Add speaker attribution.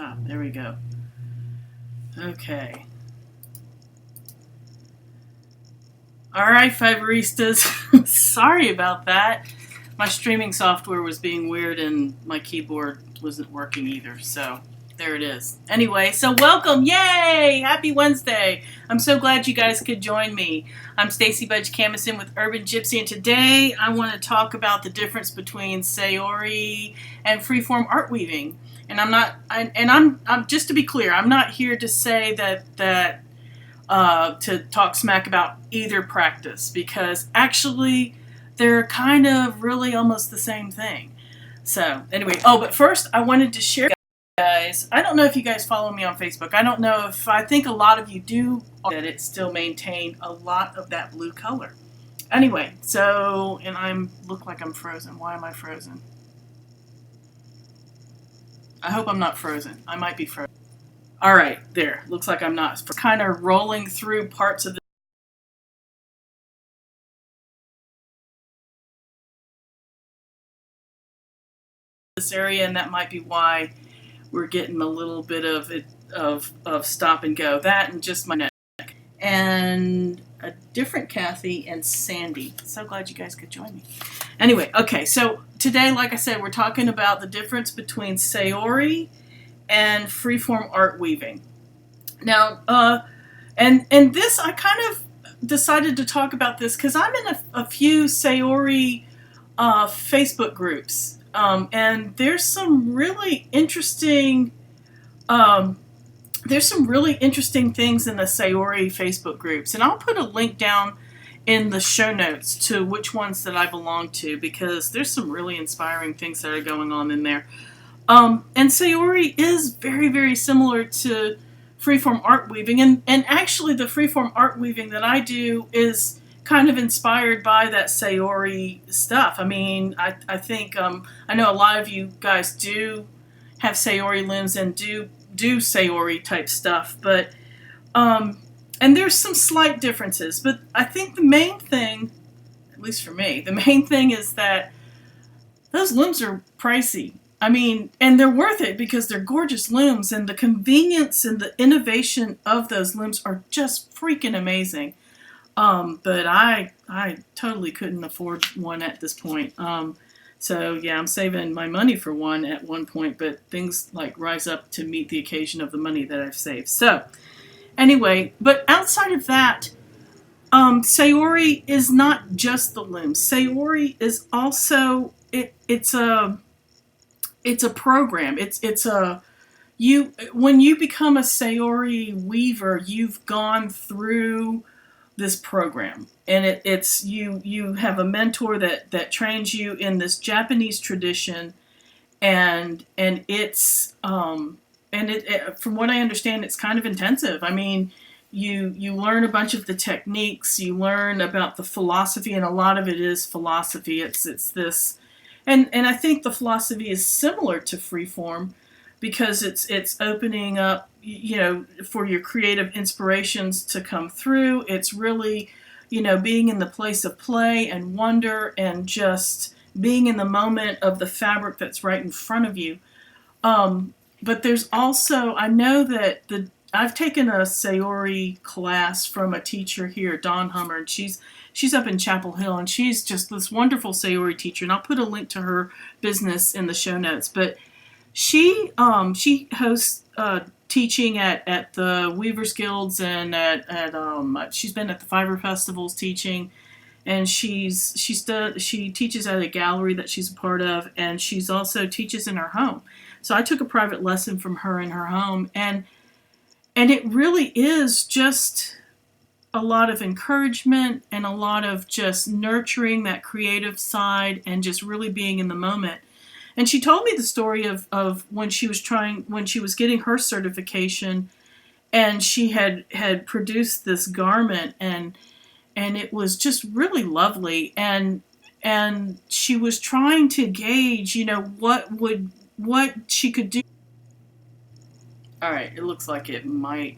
Speaker 1: Ah, there we go. Okay. All right, Fiberistas. Sorry about that. My streaming software was being weird and my keyboard wasn't working either. So there it is. Anyway, so welcome. Yay! Happy Wednesday. I'm so glad you guys could join me. I'm Stacy Budge Camison with UrbanGypZ, and today I want to talk about the difference between Saori and freeform art weaving. And I'm just to be clear, I'm not here to say that to talk smack about either practice, because actually they're kind of really almost the same thing. So anyway, but first I wanted to share, guys, I don't know if you guys follow me on Facebook. I don't know if, I think a lot of you do, that it still maintained a lot of that blue color. Anyway, so, and look like I'm frozen. Why am I frozen? I hope I'm not frozen. I might be frozen. All right, there. Looks like I'm not. We're kind of rolling through parts of this area, and that might be why we're getting a little bit of it of stop and go. That and just my neck. And a different Kathy and Sandy. So glad you guys could join me. Anyway, okay, so today, like I said, we're talking about the difference between Saori and freeform art weaving. Now, and this, I kind of decided to talk about this because I'm in a few Saori Facebook groups, and there's some really interesting things in the Saori Facebook groups, and I'll put a link down in the show notes to which ones that I belong to, because there's some really inspiring things that are going on in there. And Saori is very, very similar to freeform art weaving, and actually the freeform art weaving that I do is kind of inspired by that Saori stuff. I mean, I think, I know a lot of you guys do have Saori looms and do Saori type stuff, but, and there's some slight differences, but I think the main thing, at least for me, the main thing is that those looms are pricey. I mean, and they're worth it because they're gorgeous looms, and the convenience and the innovation of those looms are just freaking amazing. But I totally couldn't afford one at this point. So yeah, I'm saving my money for one at one point, but things like rise up to meet the occasion of the money that I've saved. So anyway, but outside of that, Saori is not just the loom. Saori is also, it's a program. It's a, when you become a Saori weaver, you've gone through this program, and it's you have a mentor that trains you in this Japanese tradition, and it's and from what I understand, it's kind of intensive. I mean, you learn a bunch of the techniques, you learn about the philosophy, and a lot of it is philosophy. It's this. And I think the philosophy is similar to freeform, because it's opening up, for your creative inspirations to come through. It's really, being in the place of play and wonder, and just being in the moment of the fabric that's right in front of you. But there's also, I know that I've taken a Saori class from a teacher here, Dawn Hummer, and she's up in Chapel Hill, and she's just this wonderful Saori teacher, and I'll put a link to her business in the show notes. But she hosts teaching at the Weavers Guilds, and she's been at the Fiber Festivals teaching, and she teaches at a gallery that she's a part of, and she's also teaches in her home. So I took a private lesson from her in her home, and it really is just a lot of encouragement and a lot of just nurturing that creative side and just really being in the moment. And she told me the story of when she was getting her certification, and she had produced this garment, and it was just really lovely, and she was trying to gauge, what she could do. All right, it looks like it might